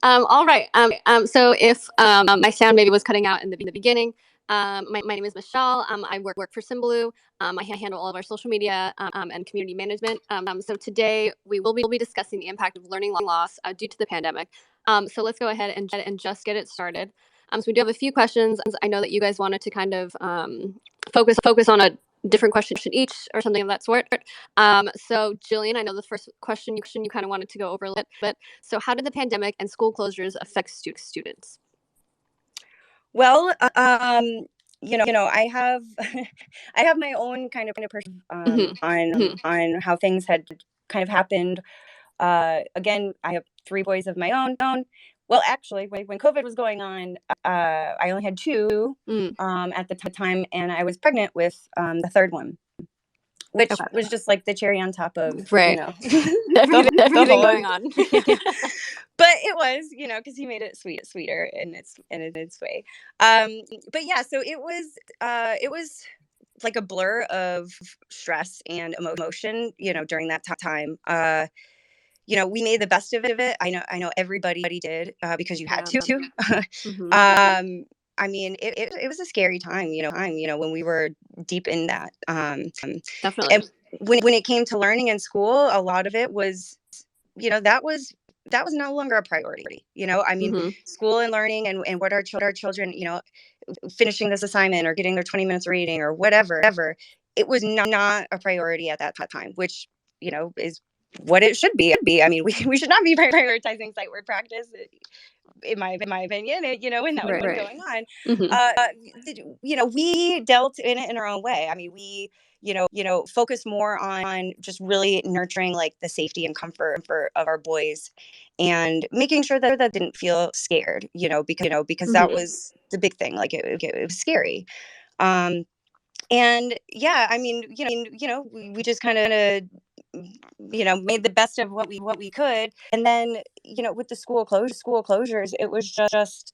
All right. So if my sound maybe was cutting out in the beginning, my name is Michelle. I work for Symbaloo. I handle all of our social media and community management. So today we will be discussing the impact of learning loss due to the pandemic. So let's go ahead and just get it started. So we do have a few questions. I know that you guys wanted to kind of focus on a different question each or something of that sort. So Jillian, I know the first question you kind of wanted to go over a little bit. So how did the pandemic and school closures affect students? Well, I have I have my own kind of perspective on how things had kind of happened. Again, I have three boys of my own. Well, actually, when COVID was going on, I only had two Mm. at the time, and I was pregnant with the third one, which Okay. was just like the cherry on top of Right. the Everything whole. going on. But it was, because he made it sweeter in its way. But yeah, so it was like a blur of stress and emotion, during that time. We made the best of it. I know everybody did, because you had Yeah. to. Hmm. I mean, it was a scary time, when we were deep in that. Definitely. And when it came to learning in school, a lot of it was, that was no longer a priority. I mean, Hmm. school and learning and what our children, finishing this assignment or getting their 20 minutes of reading or whatever, it was not a priority at that time, which, is what it should be. I mean, we should not be prioritizing sight word practice, in my opinion, when that was Right. going on. Hmm. uh we dealt in it in our own way. I mean, we focus more on just really nurturing like the safety and comfort of our boys, and making sure that didn't feel scared, because that Hmm. was the big thing. Like it was scary. And yeah, I mean, we just kind of made the best of what we could. And then, with the school closures, it was just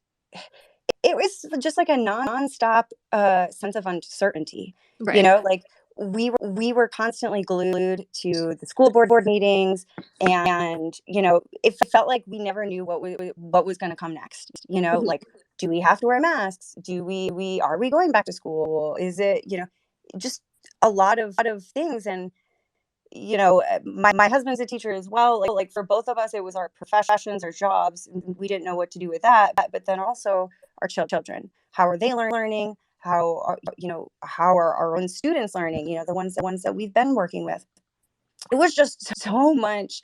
like a nonstop sense of uncertainty. Right. Like we were constantly glued to the school board meetings, and it felt like we never knew what was going to come next. Hmm. Like, do we have to wear masks? Do we are we going back to school? Is it, just a lot of things. And my husband's a teacher as well. Like for both of us, it was our professions, our jobs, and we didn't know what to do with that. But then also our children, how are they learning? How are our own students learning? The ones that we've been working with. It was just so much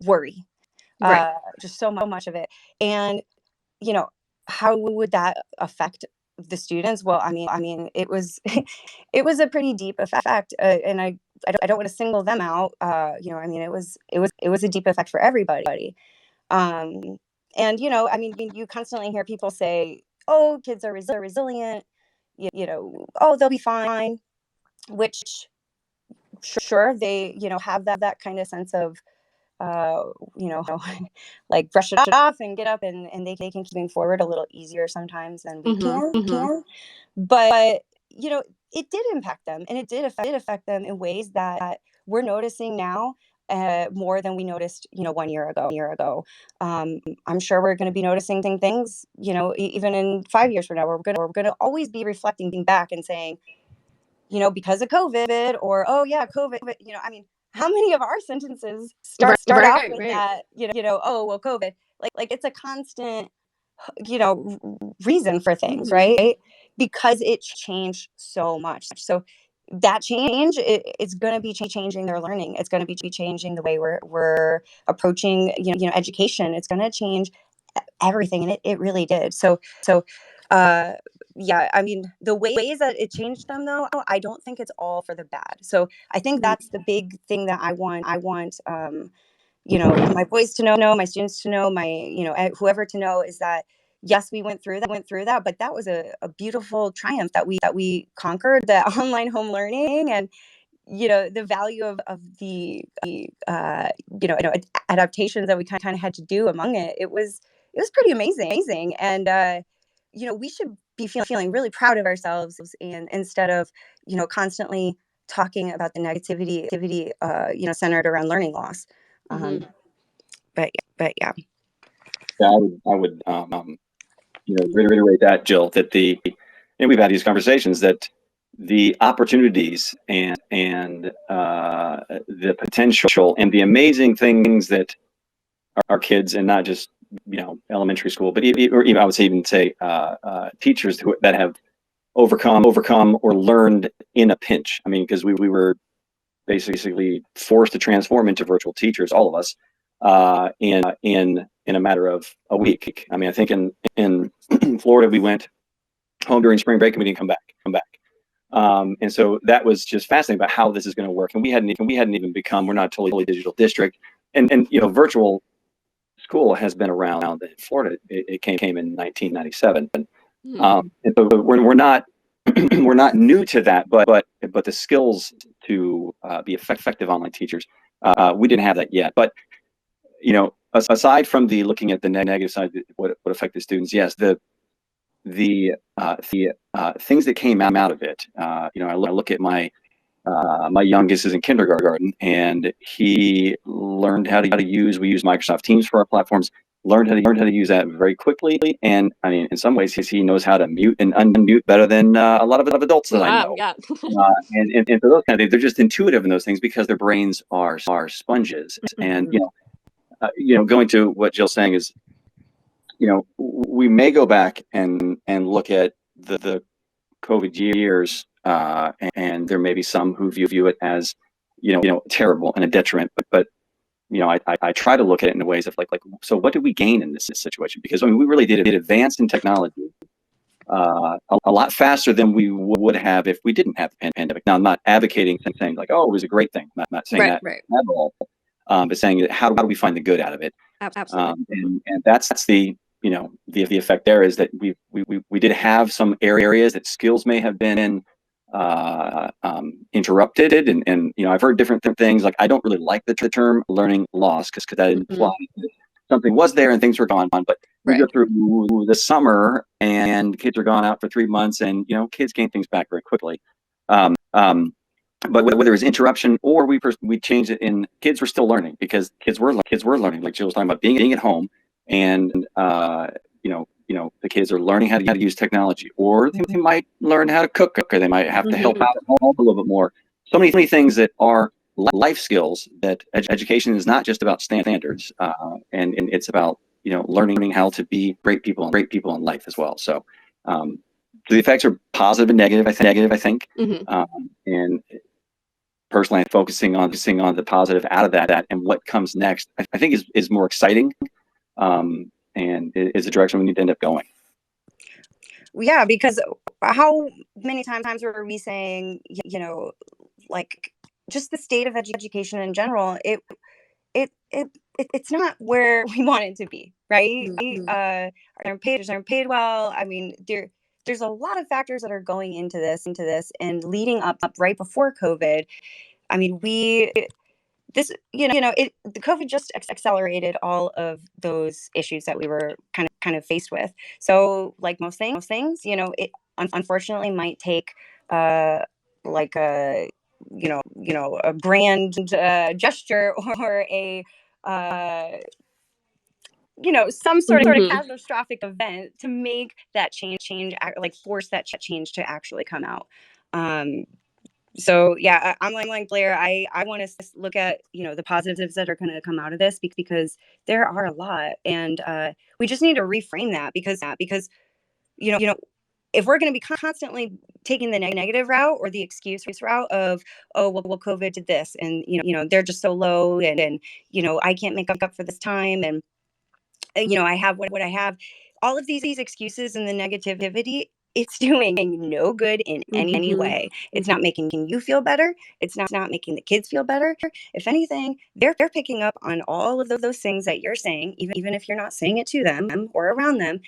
worry, Right. just so much of it. And you know how would that affect the students? Well, I mean, it was it was a pretty deep effect, and I don't want to single them out. I mean, it was a deep effect for everybody. um and I mean, you constantly hear people say, oh, kids are resilient, oh, they'll be fine, which sure, they have that kind of sense of, uh, you know, like brush it off and get up, and they can keep moving forward a little easier sometimes than we Hmm. can. But, it did impact them, and it did affect them in ways that we're noticing now, more than we noticed, 1 year ago. I'm sure we're going to be noticing things, even in 5 years from now. We're going to always be reflecting back and saying, because of COVID, or, oh yeah, COVID, I mean, how many of our sentences start off with Right. that, oh, well, COVID, like it's a constant, reason for things, Hmm. right? Because it changed so much. So that change, it's going to be changing their learning. It's going to be changing the way we're approaching, education. It's going to change everything, and it really did. So uh yeah, I mean, the ways that it changed them, though, I don't think it's all for the bad. So I think that's the big thing that I want my boys to know, my students to know, my whoever to know, is that yes, we went through that, but that was a beautiful triumph that we conquered the online home learning. And the value of the adaptations that we kind of had to do among it. It was pretty amazing. And we should be feeling really proud of ourselves, and instead of constantly talking about the negativity centered around learning loss. Hmm. um but yeah. reiterate that, Jill, that and we've had these conversations, that the opportunities and the potential and the amazing things that our kids, and not just elementary school, but even I would say, even say teachers that have overcome or learned in a pinch. I mean, because we were basically forced to transform into virtual teachers, all of us, in a matter of a week. I mean, I think in Florida we went home during spring break and we didn't come back. And so that was just fascinating about how this is going to work. And we hadn't even become, we're not a totally digital district, and virtual school has been around in Florida. It came in 1997, and so we're not we're not new to that, but the skills to be effective online teachers, we didn't have that yet. But aside from the looking at the negative side, what affected students, yes, the things that came out of it. I look at my youngest is in kindergarten, and he learned how to use. We use Microsoft Teams for our platforms. Learned how to use that very quickly, and I mean, in some ways, he knows how to mute and unmute better than a lot of adults that I know. Yeah. And for those kind of things, they're just intuitive in those things because their brains are sponges. And going to what Jill's saying is, we may go back and look at the COVID years, and there may be some who view it as terrible and a detriment, but I try to look at it in the ways of like, so what did we gain in this situation? Because I mean, we really did advance in technology a lot faster than we would have if we didn't have the pandemic. Now, I'm not advocating saying like, oh, it was a great thing. I'm not saying that at all, but saying that how do we find the good out of it? Absolutely. And that's the the effect there, is that we did have some areas that skills may have been interrupted, and I've heard different things. Like, I don't really like the term learning loss, because that implies that something was there and things were gone on. But we go through the summer and kids are gone out for 3 months, and kids gain things back very quickly. But whether it's interruption or we changed it, in kids were still learning, because kids were learning, like Jill was talking about, being at home, and the kids are learning how to use technology, or they might learn how to cook, or they might have to help out at home a little bit more. So many things that are life skills, that education is not just about standards, and it's about learning how to be great people in life as well. So the effects are positive and negative, I think. And personally, I'm focusing on the positive out of that, and what comes next, I think is more exciting, and is a direction we need to end up going. Yeah, because how many times were we saying, like, just the state of education in general, it's not where we want it to be, right? Aren't paid well. I mean, there's a lot of factors that are going into this, and leading up right before COVID. I mean, the COVID just accelerated all of those issues that we were kind of faced with. So, like most things, it unfortunately might take like a a grand gesture, or a some sort of catastrophic event to make that change, like force that change to actually come out. So yeah, I'm like Blair. I want to look at the positives that are going to come out of this, because there are a lot, and we just need to reframe that, because if we're going to be constantly taking the negative route, or the excuse route of, oh well, COVID did this, and they're just so low, and I can't make up for this time, and I have what I have, all of these excuses and the negativity, it's doing no good in any way. It's not making you feel better. It's not making the kids feel better. If anything, they're picking up on all of those things that you're saying, even if you're not saying it to them or around them.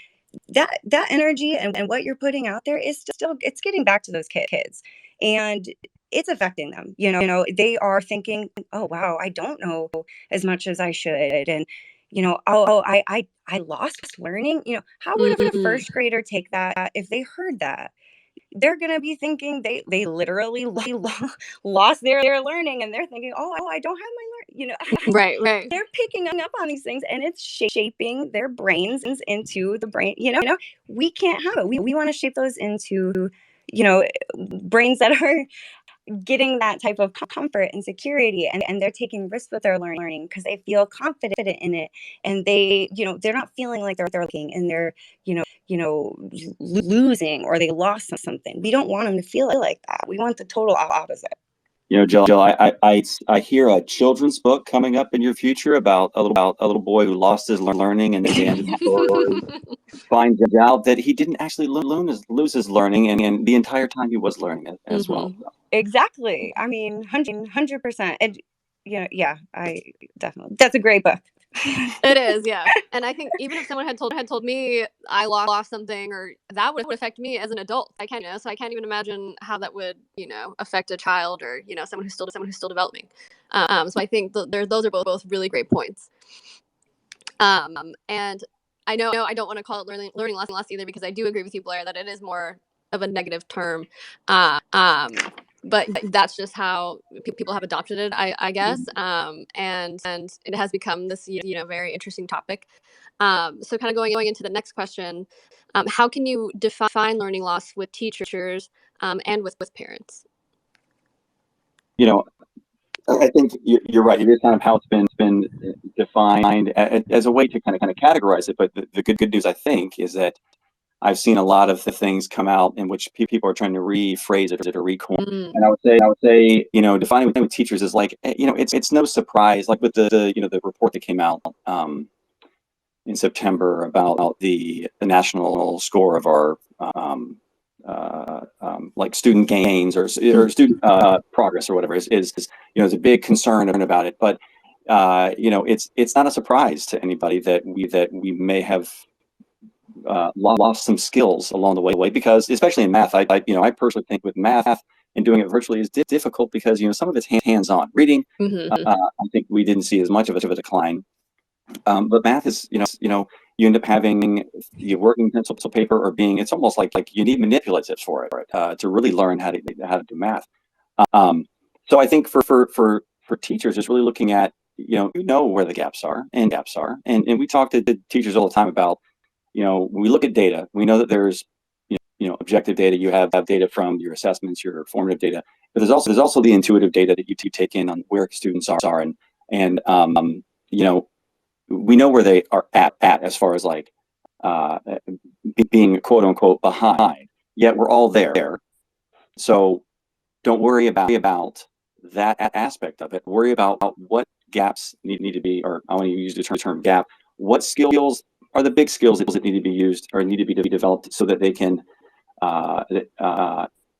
That energy and what you're putting out there is still, it's getting back to those kids, and it's affecting them. They are thinking, oh wow, I don't know as much as I should, and I lost learning. How would a first grader take that if they heard that? They're going to be thinking they literally lost their learning, and they're thinking, oh, I don't have Right, right. they're picking up on these things, and it's shaping their brains into the brain. We can't have it. We want to shape those into, brains that are getting that type of comfort and security, and they're taking risks with their learning because they feel confident in it, and they're not feeling like they're looking and they're losing, or they lost something. We don't want them to feel like that. We want the total opposite. Jill, I hear a children's book coming up in your future about a little boy who lost his learning, and at the end of the story finds out that he didn't actually lose his learning, and the entire time he was learning it as well. Exactly. I mean, 100%. And yeah, I definitely. That's a great book. It is, yeah. And I think even if someone had told me I lost something, or that would affect me as an adult, I can't even imagine how that would affect a child, or someone who's still developing. So I think those are both really great points. And I know I don't want to call it learning loss either, because I do agree with you, Blair, that it is more of a negative term. But that's just how people have adopted it, I guess. And it has become this very interesting topic. So kind of going into the next question, how can you define learning loss with teachers and with parents? I think you're right. It is kind of how it's been defined as a way to kind of categorize it. But the good news, I think, is that I've seen a lot of the things come out in which people are trying to rephrase it or recoin. And I would say, defining with teachers is like, it's no surprise. Like with the report that came out in September about the national score of our like student gains or student progress or whatever is a big concern about it. But it's not a surprise to anybody that we may have lost some skills along the way, because especially in math, I personally think with math and doing it virtually is difficult because some of it's hands-on reading. I think we didn't see as much of a decline, but math is you end up having you working pencil to paper, or it's almost like you need manipulatives for it to really learn how to do math. So I think for teachers, it's really looking at where the gaps are, and we talk to the teachers all the time about we look at data. We know that there's objective data. You have data from your assessments, your formative data, but there's also the intuitive data that you take in on where students are, and we know where they are at as far as like being quote unquote behind. Yet we're all there. So don't worry about that aspect of it. Worry about what gaps need to be, or I want to use the term gap. What skills are the big skills that need to be used or need to be developed so that they can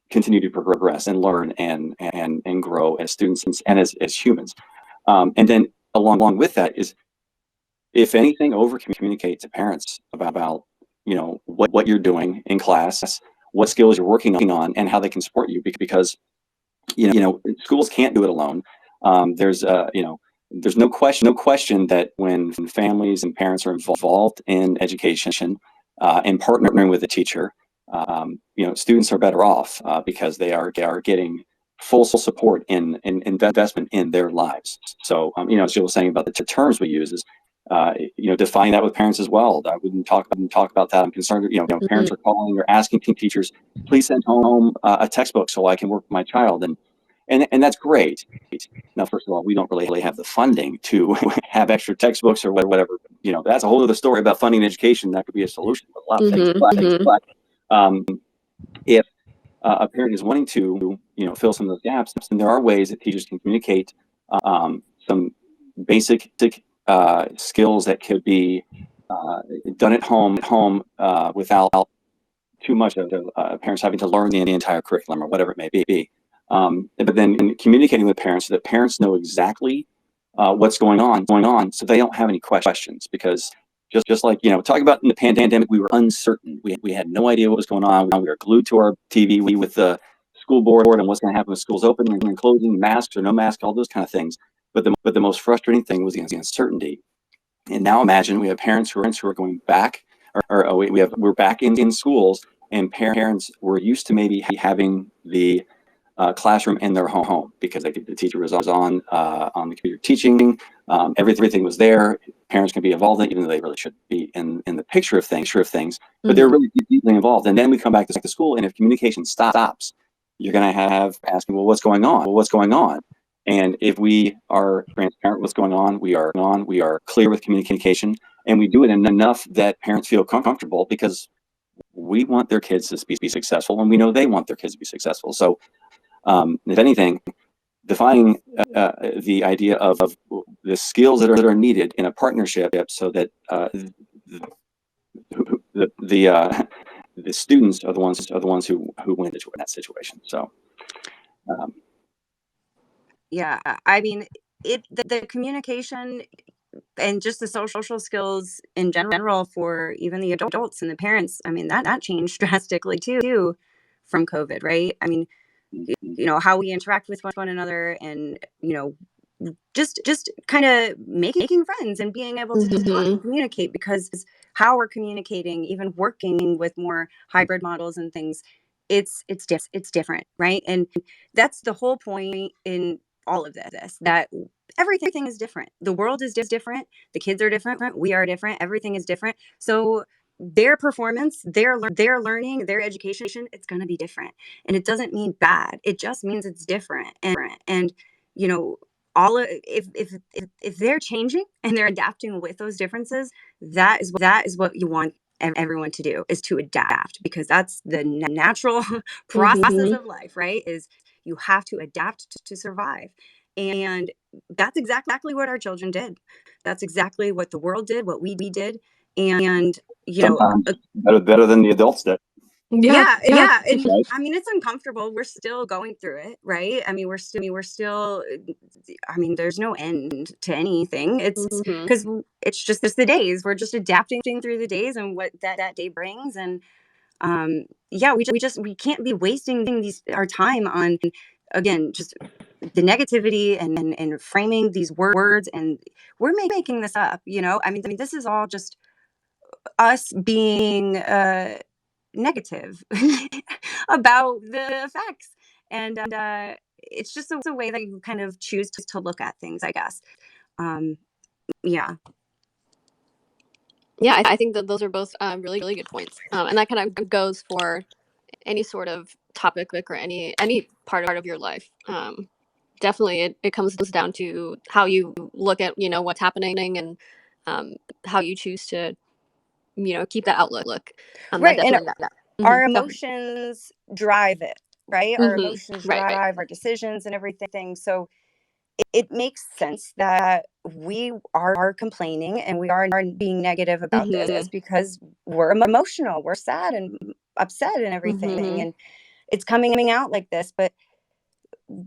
continue to progress and learn and grow as students and as humans. And then along with that is, if anything, over communicate to parents about what you're doing in class, what skills you're working on, and how they can support you, because schools can't do it alone. There's no question that when families and parents are involved in education and partnering with a teacher, students are better off because they are getting full support in investment in their lives. So as Jill was saying about the terms we use is define that with parents as well. I wouldn't talk about that. I'm concerned that parents are calling or asking teachers, please send home a textbook so I can work with my child, and that's great. Now, first of all, we don't really have the funding to have extra textbooks or whatever. That's a whole other story about funding education. That could be a solution with a lot of things. But if a parent is wanting to fill some of those gaps, then there are ways that teachers can communicate some basic skills that could be done at home without too much of parents having to learn the entire curriculum or whatever it may be. But then in communicating with parents so that parents know exactly what's going on, so they don't have any questions. Because just like talking about in the pandemic, we were uncertain. We had no idea what was going on. We were glued to our TV with the school board and what's going to happen with schools opening and closing, masks or no mask, all those kind of things. But the most frustrating thing was the uncertainty. And now imagine we have parents who are going back, we're back in schools, and parents were used to maybe having the classroom in their home because the teacher was on the computer teaching. Everything was there. Parents can be involved in it, even though they really should be in the picture of things. But they're really deeply involved. And then we come back to school, and if communication stops, you're going to have asking, well, what's going on? Well, what's going on? And if we are transparent with what's going on, we are clear with communication, and we do it enough that parents feel comfortable, because we want their kids to be successful, and we know they want their kids to be successful. So if anything, defining the idea of the skills that are needed in a partnership, so that the students are the ones who win in that situation. So yeah, I mean, the communication and just the social skills in general for even the adults and the parents, I mean, that changed drastically too from COVID, right? I mean, you know, how we interact with one another, and, you know, just kind of making friends and being able to talk and communicate, because how we're communicating, even working with more hybrid models and things, it's different, right? And that's the whole point in all of this, that everything is different. The world is different. The kids are different. We are different. Everything is different. So their performance, their learning, their education, it's going to be different. And it doesn't mean bad. It just means it's different. And you know, if they're changing and they're adapting with those differences, that is what you want everyone to do, is to adapt, because that's the natural process of life, right? Is you have to adapt to survive. And that's exactly what our children did. That's exactly what the world did, what we did. And, you sometimes know, better than the adults did. Yeah. And Right. I mean, it's uncomfortable. We're still going through it, right? I mean, we're still, I mean, there's no end to anything. It's because it's just the days. We're just adapting through the days and what that day brings. And yeah, we can't be wasting our time on, again, just the negativity and framing these words. And we're making this up, you know? I mean, this is all just us being negative about the effects. And it's just a way that you kind of choose to look at things, I guess. Yeah. Yeah, I think that those are both really good points, and that kind of goes for any sort of topic or any part of your life. Definitely, it comes down to how you look at what's happening, and how you choose to keep that outlook. Right. And our Go ahead. emotions drive it, right? Our emotions Right. drive our decisions and everything. So it makes sense that we are complaining and we are being negative about this, because we're emotional, we're sad and upset and everything. And it's coming out like this. But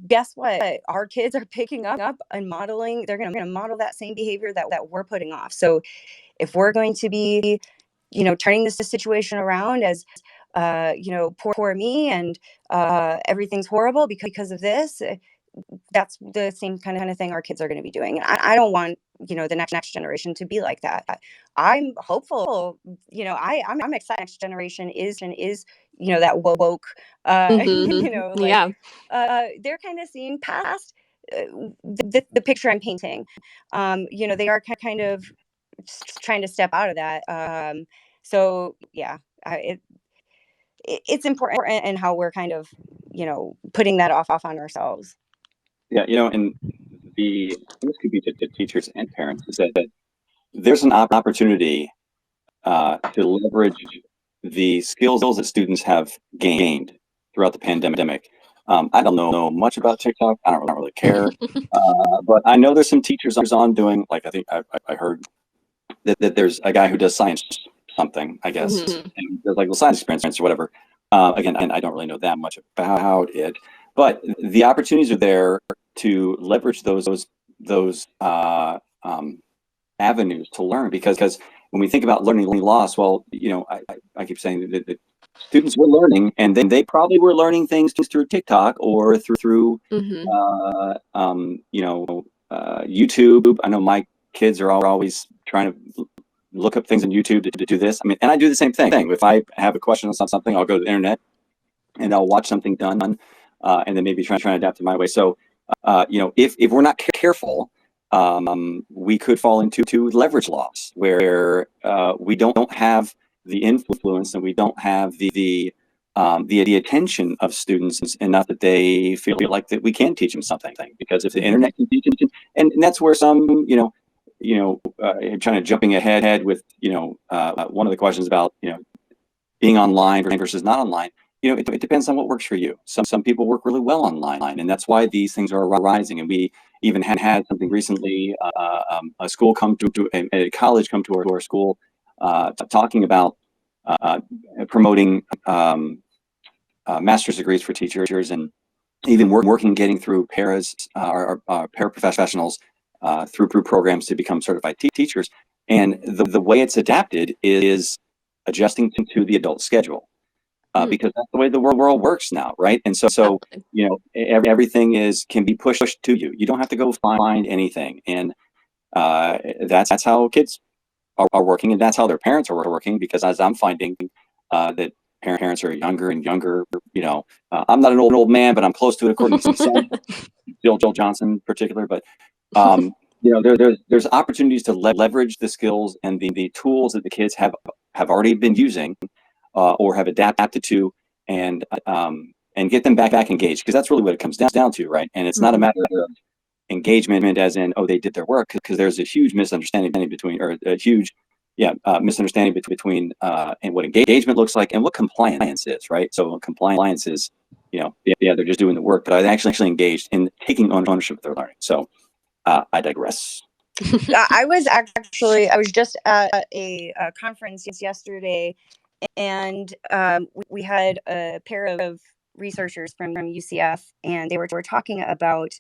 guess what? Our kids are picking up and modeling. They're going to model that same behavior that we're putting off. So if we're going to be, you know, turning this situation around as, you know, poor me, and everything's horrible because of this, that's the same kind of thing our kids are going to be doing. And I don't want, you know, the next generation to be like that. I'm hopeful, you know, I'm excited next generation is, you know, that woke, you know, like, they're kind of seeing past the picture I'm painting. You know, they are kind of trying to step out of that. So yeah, it's important in how we're kind of, you know, putting that off on ourselves. Yeah, you know, and this could be to teachers and parents, is that there's an opportunity to leverage the skills that students have gained throughout the pandemic. I don't know much about TikTok. I don't really care, but I know there's some teachers on doing, like, I think I heard that there's a guy who does science something, I guess, and does like science experiments or whatever. Again, I don't really know that much about it, but the opportunities are there to leverage those avenues to learn, because when we think about learning loss, well, you know, I keep saying that students were learning, and then they probably were learning things through TikTok or through you know, YouTube. I know my kids are always trying to look up things on YouTube to do this. I mean, and I do the same thing. If I have a question on something, I'll go to the internet and I'll watch something done and then maybe trying to adapt to my way. So, if we're not careful, we could fall into leverage loss where we don't have the influence and we don't have the attention of students enough that they feel like that we can teach them something. Because if the internet can teach them, and that's where some, kind of jumping ahead with, one of the questions about, being online versus not online, it depends on what works for you. Some people work really well online, and that's why these things are arising. And we even had something recently, a school come to a college come to our school, talking about promoting master's degrees for teachers, and even working getting through paraprofessionals through programs to become certified teachers. And the way it's adapted is adjusting to the adult schedule. Because that's the way the world works now, right? And so everything can be pushed to you. You don't have to go find anything, and that's how kids are working, and that's how their parents are working. Because as I'm finding that parents are younger and younger. I'm not an old man, but I'm close to it, according to some Jillian Johnson in particular. But there's opportunities to leverage the skills and the tools that the kids have already been using. Or have adapted to, and get them back engaged, because that's really what it comes down to, right? And it's not a matter of engagement as in, oh, they did their work, because there's a huge misunderstanding between and what engagement looks like and what compliance is, right? So compliance is, they're just doing the work, but are they actually engaged in taking ownership of their learning? So I digress. I was just at a conference yesterday, and we had a pair of researchers from UCF, and they were talking about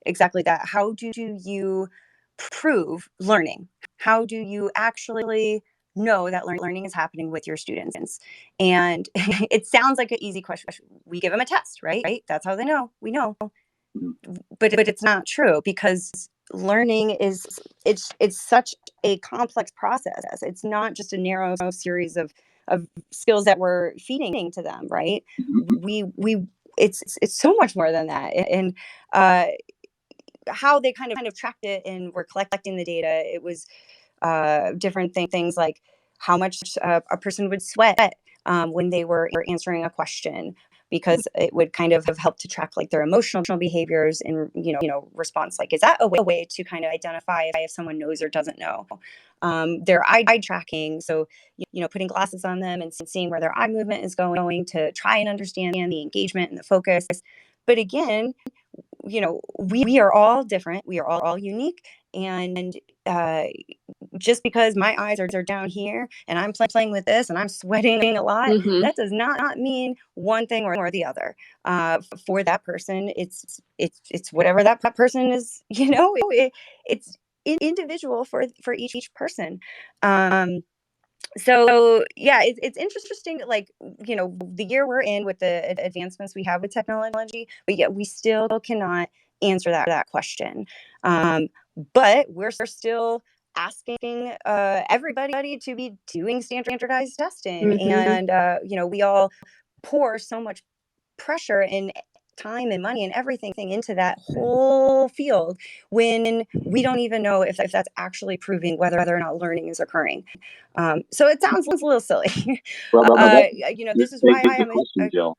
exactly that. How do you prove learning? How do you actually know that learning is happening with your students? And it sounds like an easy question. We give them a test, right? That's how they know. We know. But it's not true, because learning it's such a complex process. It's not just a narrow series of skills that we're feeding to them, right? We it's so much more than that. And how they kind of tracked it and were collecting the data, it was different things like how much a person would sweat when they were answering a question, because it would kind of help to track like their emotional behaviors and response. Like, is that a way to kind of identify if someone knows or doesn't know? Their eye tracking, so putting glasses on them and seeing where their eye movement is going to try and understand the engagement and the focus. But again, we are all different. We are all unique, and just because my eyes are down here and I'm playing with this and I'm sweating a lot, that does not mean one thing or the other. For that person, it's whatever that person is. It's individual for each person. So yeah, it's interesting, like, the year we're in with the advancements we have with technology, but yet we still cannot answer that question. But we're still asking everybody to be doing standardized testing, and we all pour so much pressure and time and money and everything into that whole field when we don't even know if that's actually proving whether or not learning is occurring. So it sounds a little silly. This is why I'm Jill.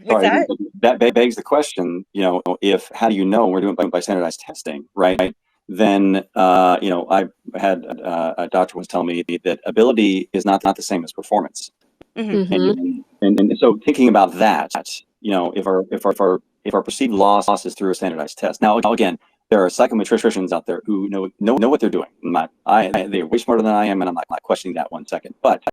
What's Sorry, that? that begs the question, if how do you know we're doing by standardized testing, right? Then I had a doctor was telling me that ability is not the same as performance. And so thinking about that, if our perceived loss is through a standardized test. Now again, there are psychometricians out there who know what they're doing. They're way smarter than I am, and I'm not questioning that one second. But